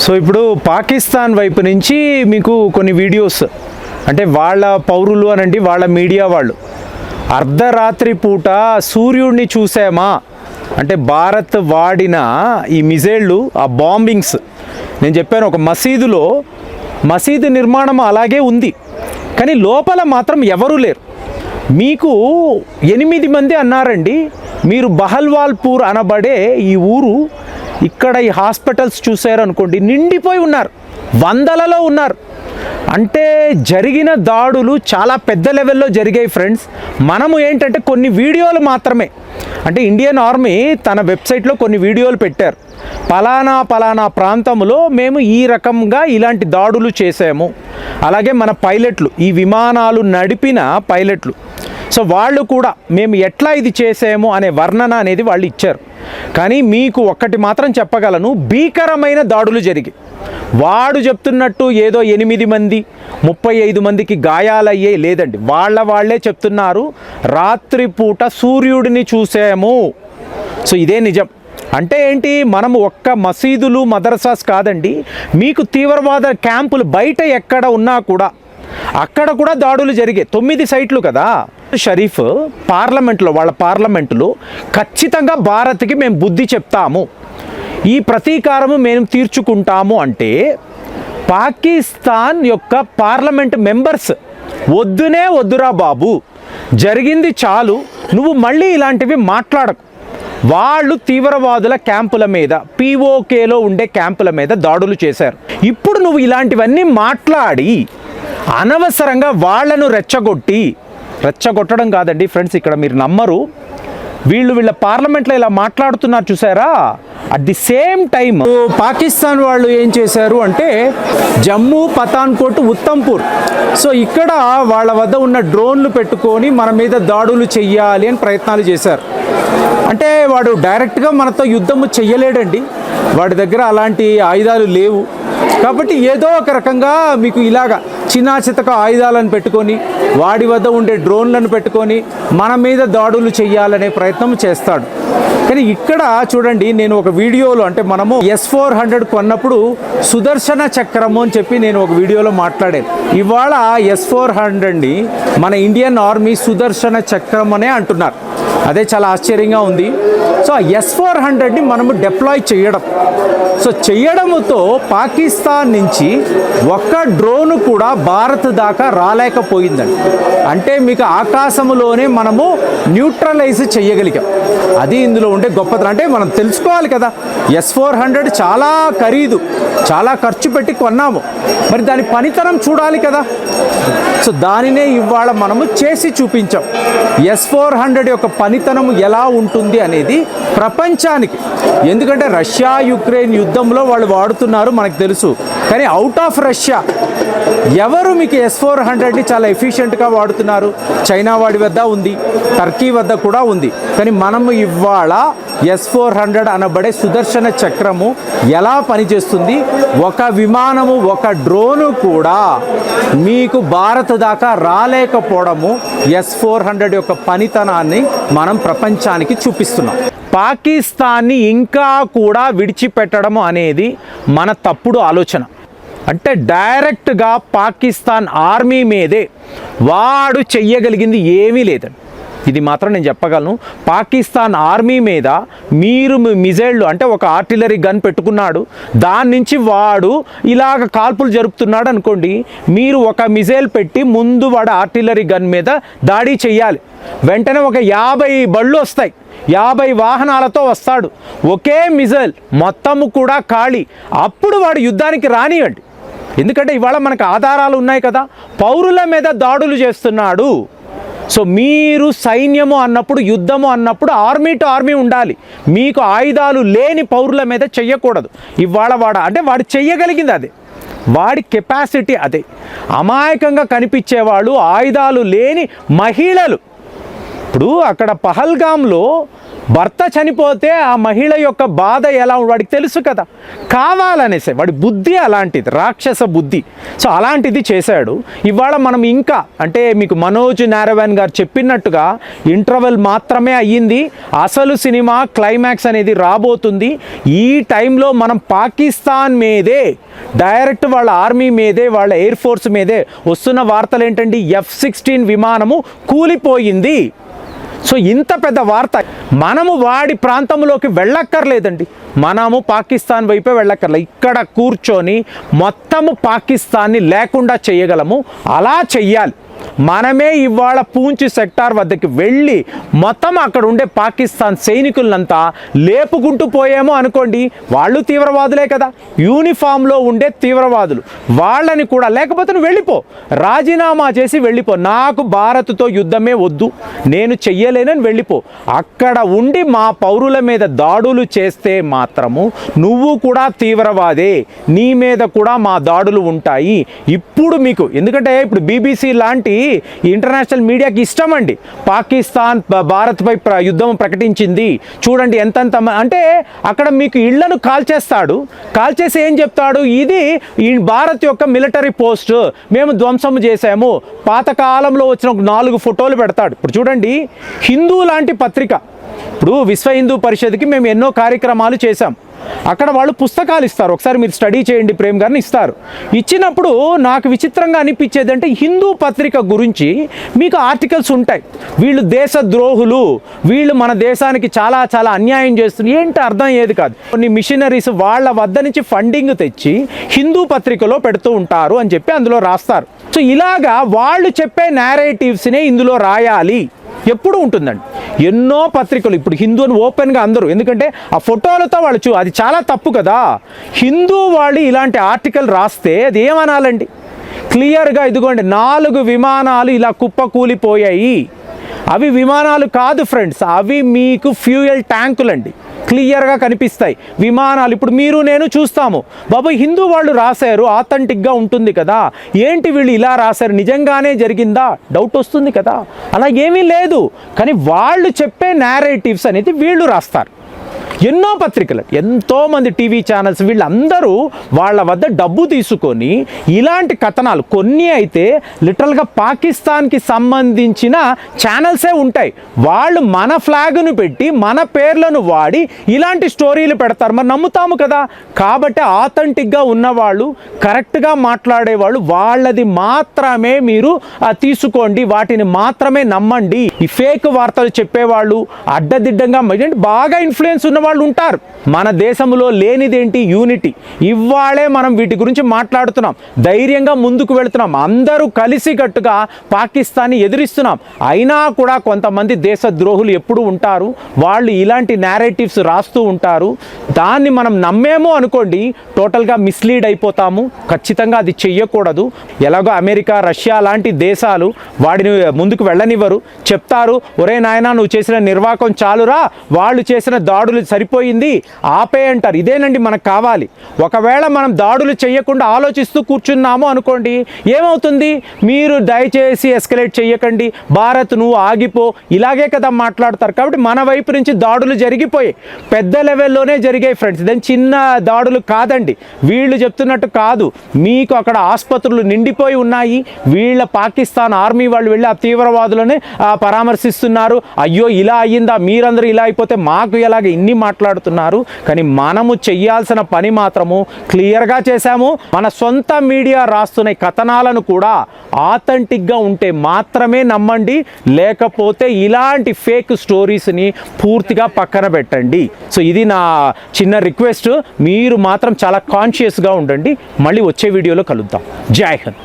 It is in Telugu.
సో ఇప్పుడు పాకిస్తాన్ వైపు నుంచి మీకు కొన్ని వీడియోస్ అంటే వాళ్ళ పౌరులు అనండి, వాళ్ళ మీడియా వాళ్ళు అర్ధరాత్రి పూట సూర్యుడిని చూసామా అంటే భారత్ వాడిన ఈ మిజైళ్ళు, ఆ బాంబింగ్స్. నేను చెప్పాను ఒక మసీదు నిర్మాణం అలాగే ఉంది, కానీ లోపల మాత్రం ఎవరూ లేరు. మీకు 8 మంది అన్నారండి. మీరు బహల్వాల్పూర్ అనబడే ఈ ఊరు, ఇక్కడ ఈ హాస్పిటల్స్ చూసారనుకోండి, నిండిపోయి ఉన్నారు, వందలలో ఉన్నారు. అంటే జరిగిన దాడులు చాలా పెద్ద లెవెల్లో జరిగాయి ఫ్రెండ్స్. మనము ఏంటంటే కొన్ని వీడియోలు మాత్రమే, అంటే ఇండియన్ ఆర్మీ తన వెబ్సైట్లో కొన్ని వీడియోలు పెట్టారు. పలానా ప్రాంతంలో మేము ఈ రకంగా ఇలాంటి దాడులు చేసాము. అలాగే మన పైలట్లు, ఈ విమానాలు నడిపిన పైలట్లు, సో వాళ్ళు కూడా మేము ఎట్లా ఇది చేసాము అనే వర్ణన అనేది వాళ్ళు ఇచ్చారు. కానీ మీకు ఒక్కటి మాత్రం చెప్పగలను, భీకరమైన దాడులు జరిగాయి. వాడు చెప్తున్నట్టు ఏదో 8 మంది 35 మందికి గాయాలయ్యే లేదండి. వాళ్ళే చెప్తున్నారు రాత్రిపూట సూర్యుడిని చూసాము. సో ఇదే నిజం. అంటే ఏంటి, మనము ఒక్క మసీదులు మదరసాస్ కాదండి, మీకు తీవ్రవాద క్యాంపులు బయట ఎక్కడ ఉన్నా కూడా అక్కడ కూడా దాడులు జరిగాయి. 9 సైట్లు కదా. షరీఫ్ పార్లమెంట్లో, వాళ్ళ పార్లమెంటులో ఖచ్చితంగా భారత్కి మేము బుద్ధి చెప్తాము, ఈ ప్రతీకారము మేము తీర్చుకుంటాము అంటే పాకిస్తాన్ యొక్క పార్లమెంట్ మెంబర్స్ వద్దురా బాబు, జరిగింది చాలు, నువ్వు మళ్ళీ ఇలాంటివి మాట్లాడకు. వాళ్ళు తీవ్రవాదుల క్యాంపుల మీద, పీఓకేలో ఉండే క్యాంపుల మీద దాడులు చేశారు. ఇప్పుడు నువ్వు ఇలాంటివన్నీ మాట్లాడి అనవసరంగా వాళ్లను రెచ్చగొట్టడం కాదండి ఫ్రెండ్స్. ఇక్కడ మీరు నమ్మరు, వీళ్ళ పార్లమెంట్లో ఇలా మాట్లాడుతున్నారు చూసారా. At the same time Pakistan వాళ్ళు ఏం చేశారు అంటే జమ్మూ, పఠాన్కోట్, ఉత్తమ్పూర్, సో ఇక్కడ వాళ్ళ వద్ద ఉన్న డ్రోన్లు పెట్టుకొని మన మీద దాడులు చెయ్యాలి అని ప్రయత్నాలు చేశారు. అంటే వాడు డైరెక్ట్గా మనతో యుద్ధము చెయ్యలేడండి, వాడి దగ్గర అలాంటి ఆయుధాలు లేవు. కాబట్టి ఏదో ఒక రకంగా మీకు ఇలాగా చిన్నాచితక ఆయుధాలను పెట్టుకొని, వాడి వద్ద ఉండే డ్రోన్లను పెట్టుకొని మన మీద దాడులు చెయ్యాలనే ప్రయత్నం చేస్తాడు. కానీ ఇక్కడ చూడండి, నేను ఒక వీడియోలో, అంటే మనము S-400 కొన్నప్పుడు సుదర్శన చక్రము అని చెప్పి నేను ఒక వీడియోలో మాట్లాడాను. ఇవాళ S-400ని మన ఇండియన్ ఆర్మీ సుదర్శన చక్రం అనే అంటున్నారు. అదే చాలా ఆశ్చర్యంగా ఉంది. సో S-400ని మనము డిప్లాయ్ చేయడంతో పాకిస్తాన్ నుంచి ఒక్క డ్రోన్ కూడా భారత్ దాకా రాలేకపోయిందండి. అంటే మీకు ఆకాశంలోనే మనము న్యూట్రలైజ్ చేయగలిగాం. అది ఇందులో ఉండే గొప్పతనం. అంటే మనం తెలుసుకోవాలి కదా, S-400 చాలా ఖరీదు, చాలా ఖర్చు పెట్టి కొన్నాము, మరి దాని పనితనం చూడాలి కదా. సో దానినే ఇవాళ మనము చేసి చూపించాం. S-400 యొక్క పనితనం ఎలా ఉంటుంది అనేది ప్రపంచానికి, ఎందుకంటే రష్యా యుక్రెయిన్ యుద్ధంలో వాళ్ళు వాడుతున్నారు మనకు తెలుసు, కానీ అవుట్ ఆఫ్ రష్యా ఎవరు మీకు S-400ని చాలా ఎఫిషియెంట్గా వాడుతున్నారు? చైనా వాడి వద్ద ఉంది, టర్కీ వద్ద కూడా ఉంది. కానీ మనము ఇవాళ S-400 అనబడే సుదర్శన చక్రము ఎలా పనిచేస్తుంది, ఒక విమానము, ఒక డ్రోను కూడా మీకు భారత్ దాకా రాలేకపోవడము S-400 యొక్క పనితనాన్ని మనం ప్రపంచానికి చూపిస్తున్నాం. పాకిస్తాన్ని ఇంకా కూడా విడిచిపెట్టడం అనేది మన తప్పుడు ఆలోచన. అంటే డైరెక్ట్గా పాకిస్తాన్ ఆర్మీ మీదే వాడు చెయ్యగలిగింది ఏమీ లేదండి. ఇది మాత్రం నేను చెప్పగలను. పాకిస్తాన్ ఆర్మీ మీద మీరు మిజైళ్ళు, అంటే ఒక ఆర్టిలరీ గన్ పెట్టుకున్నాడు, దాని నుంచి వాడు ఇలాగ కాల్పులు జరుపుతున్నాడు అనుకోండి, మీరు ఒక మిజైల్ పెట్టి ముందు వాడు ఆర్టిలరీ గన్ మీద దాడి చెయ్యాలి. వెంటనే ఒక 50 బళ్ళు వస్తాయి, 50 వాహనాలతో వస్తాడు, ఒకే మిజైల్ మొత్తము కూడా ఖాళీ. అప్పుడు వాడు యుద్ధానికి రానియండి. ఎందుకంటే ఇవాళ మనకు ఆధారాలు ఉన్నాయి కదా, పౌరుల మీద దాడులు చేస్తున్నాడు. సో మీరు సైన్యము అన్నప్పుడు, యుద్ధము అన్నప్పుడు ఆర్మీ టు ఆర్మీ ఉండాలి. మీకు ఆయుధాలు లేని పౌరుల మీద చెయ్యకూడదు. ఇవాళ వాడు చెయ్యగలిగింది అదే, వాడి కెపాసిటీ అదే. అమాయకంగా కనిపించేవాళ్ళు, ఆయుధాలు లేని మహిళలు. ఇప్పుడు అక్కడ పహల్గామ్లో భర్త చనిపోతే ఆ మహిళ యొక్క బాధ ఎలా వాడికి తెలుసు కదా, కావాలనేసే వాడి బుద్ధి అలాంటిది, రాక్షస బుద్ధి. సో అలాంటిది చేశాడు. ఇవాళ మనం ఇంకా అంటే మీకు మనోజ్ నారవన్ గారు చెప్పినట్టుగా ఇంటర్వెల్ మాత్రమే అయ్యింది, అసలు సినిమా క్లైమాక్స్ అనేది రాబోతుంది. ఈ టైంలో మనం పాకిస్తాన్ మీదే డైరెక్ట్ వాళ్ళ ఆర్మీ మీదే వాళ్ళ ఎయిర్ ఫోర్స్ మీదే వస్తున్న వార్తలు ఏంటండి, F-16 విమానము కూలిపోయింది. సో ఇంత పెద్ద వార్త, మనము వాడి ప్రాంతంలోకి వెళ్ళక్కర్లేదండి, మనము పాకిస్తాన్ వైపే వెళ్ళక్కర్లే, ఇక్కడ కూర్చొని మొత్తము పాకిస్తాన్ని లేకుండా చేయగలము. అలా చెయ్యాలి. మనమే ఇవాళ పూంచ్ సెక్టార్ వద్దకి వెళ్ళి మొత్తం అక్కడ ఉండే పాకిస్తాన్ సైనికులంతా లేపుకుంటూ పోయామో అనుకోండి, వాళ్ళు తీవ్రవాదులే కదా, యూనిఫామ్లో ఉండే తీవ్రవాదులు, వాళ్ళని కూడా లేకపోతే నువ్వు వెళ్ళిపో, రాజీనామా చేసి వెళ్ళిపో, నాకు భారత్తో యుద్ధమే వద్దు, నేను చెయ్యలేనని వెళ్ళిపో. అక్కడ ఉండి మా పౌరుల మీద దాడులు చేస్తే మాత్రము నువ్వు కూడా తీవ్రవాదే, నీ మీద కూడా మా దాడులు ఉంటాయి. ఇప్పుడు మీకు ఎందుకంటే ఇప్పుడు BBC లాంటి ఇంటర్నేషనల్ మీడియాకి ఇష్టం అండి, పాకిస్తాన్ భారత్పై యుద్ధం ప్రకటించింది చూడండి ఎంతంత, అంటే అక్కడ మీకు ఇళ్లను కాల్చేస్తాడు, కాల్చేసి ఏం చెప్తాడు, ఇది ఈ భారత్ యొక్క మిలిటరీ పోస్ట్, మేము ధ్వంసం చేశాము, పాతకాలంలో వచ్చిన 4 ఫోటోలు పెడతాడు. ఇప్పుడు చూడండి హిందూ లాంటి పత్రిక, ఇప్పుడు విశ్వ హిందూ పరిషత్కి మేము ఎన్నో కార్యక్రమాలు చేశాం, అక్కడ వాళ్ళు పుస్తకాలు ఇస్తారు, ఒకసారి మీరు స్టడీ చేయండి ప్రేమ్ గారిని ఇస్తారు. ఇచ్చినప్పుడు నాకు విచిత్రంగా అనిపించేది అంటే హిందూ పత్రిక గురించి మీకు ఆర్టికల్స్ ఉంటాయి, వీళ్ళు దేశద్రోహులు, వీళ్ళు మన దేశానికి చాలా చాలా అన్యాయం చేస్తున్నారు, ఏంటి అర్థం ఏది కాదు. కొన్ని మిషనరీస్ వాళ్ళ వద్ద నుంచి ఫండింగ్ తెచ్చి హిందూ పత్రికలో పెడుతూ ఉంటారు అని చెప్పి అందులో రాస్తారు. సో ఇలాగా వాళ్ళు చెప్పే నేరేటివ్స్నే ఇందులో రాయాలి, ఎప్పుడు ఉంటుందండి. ఎన్నో పత్రికలు ఇప్పుడు హిందూ అని ఓపెన్గా అందరూ, ఎందుకంటే ఆ ఫోటోలతో వాళ్ళు అది చాలా తప్పు కదా. హిందూ వాళ్ళు ఇలాంటి ఆర్టికల్ రాస్తే అది ఏమనాలండి, క్లియర్గా ఇదిగోండి 4 విమానాలు ఇలా కుప్పకూలిపోయాయి, అవి విమానాలు కాదు ఫ్రెండ్స్, అవి మీకు ఫ్యూయల్ ట్యాంకులండి, క్లియర్గా కనిపిస్తాయి విమానాలు. ఇప్పుడు మీరు నేను చూస్తాము, బాబు హిందూ వాళ్ళు రాశారు, ఆథెంటిక్గా ఉంటుంది కదా, ఏంటి వీళ్ళు ఇలా రాశారు, నిజంగానే జరిగిందా డౌట్ వస్తుంది కదా. అలా ఏమీ లేదు, కానీ వాళ్ళు చెప్పే నేరేటివ్స్ అనేది వీళ్ళు రాస్తారు. ఎన్నో పత్రికలు, ఎంతోమంది టీవీ ఛానల్స్, వీళ్ళందరూ వాళ్ళ వద్ద డబ్బు తీసుకొని ఇలాంటి కథనాలు, కొన్ని అయితే లిటరల్గా పాకిస్తాన్కి సంబంధించిన ఛానల్సే ఉంటాయి, వాళ్ళు మన ఫ్లాగ్ను పెట్టి మన పేర్లను వాడి ఇలాంటి స్టోరీలు పెడతారు, మరి నమ్ముతాము కదా. కాబట్టి ఆథెంటిక్గా ఉన్నవాళ్ళు, కరెక్ట్గా మాట్లాడేవాళ్ళు, వాళ్ళది మాత్రమే మీరు తీసుకోండి, వాటిని మాత్రమే నమ్మండి. ఈ ఫేక్ వార్తలు చెప్పేవాళ్ళు, అడ్డదిడ్డంగా బాగా ఇన్ఫ్లుయెన్స్ ఉన్నవాళ్ళు ఉంటారు. మన దేశంలో లేనిదేంటి, యూనిటీ. ఇవాళే మనం వీటి గురించి మాట్లాడుతున్నాం, ధైర్యంగా ముందుకు వెళుతున్నాం, అందరూ కలిసికట్టుగా పాకిస్తాన్ని ఎదిరిస్తున్నాం. అయినా కూడా కొంతమంది దేశద్రోహులు ఎప్పుడు ఉంటారు, వాళ్ళు ఇలాంటి నేరేటివ్స్ రాస్తూ ఉంటారు. దాన్ని మనం నమ్మేమో అనుకోండి, టోటల్గా మిస్లీడ్ అయిపోతాము. ఖచ్చితంగా అది చెయ్యకూడదు. ఎలాగో అమెరికా, రష్యా లాంటి దేశాలు వాడిని ముందుకు వెళ్ళనివ్వరు, చెప్తారు ఒరే నాయనా నువ్వు చేసిన నిర్వాకం చాలురా, వాళ్ళు చేసిన దాడులు సరిపోయింది ఆపే అంటారు. ఇదేనండి మనకు కావాలి. ఒకవేళ మనం దాడులు చేయకుండా ఆలోచిస్తూ కూర్చున్నాము అనుకోండి, ఏమవుతుంది, మీరు దయచేసి ఎస్కలేట్ చేయకండి, భారత్ నువ్వు ఆగిపో, ఇలాగే కదా మాట్లాడతారు. కాబట్టి మన వైపు నుంచి దాడులు జరిగిపోయాయి, పెద్ద లెవెల్లోనే జరిగాయి ఫ్రెండ్స్, ఇదేం చిన్న దాడులు కాదండి. వీళ్ళు చెప్తున్నట్టు కాదు, మీకు అక్కడ ఆసుపత్రులు నిండిపోయి ఉన్నాయి, వీళ్ళ పాకిస్తాన్ ఆర్మీ వాళ్ళు వెళ్ళి ఆ తీవ్రవాదులని పరామర్శిస్తున్నారు. అయ్యో ఇలా అయ్యిందా, మీరందరూ ఇలా అయిపోతే మాకు ఎలాగ, ఇన్ని మాట్లాడుతున్నారు. కానీ మనము చెయ్యాల్సిన పని మాత్రము క్లియర్గా చేశాము. మన సొంత మీడియా రాస్తున్న కథనాలను కూడా ఆథెంటిక్గా ఉంటే మాత్రమే నమ్మండి, లేకపోతే ఇలాంటి ఫేక్ స్టోరీస్ని పూర్తిగా పక్కన పెట్టండి. సో ఇది నా చిన్న రిక్వెస్ట్, మీరు మాత్రం చాలా కాన్షియస్గా ఉండండి. మళ్ళీ వచ్చే వీడియోలో కలుద్దాం. జై హింద్.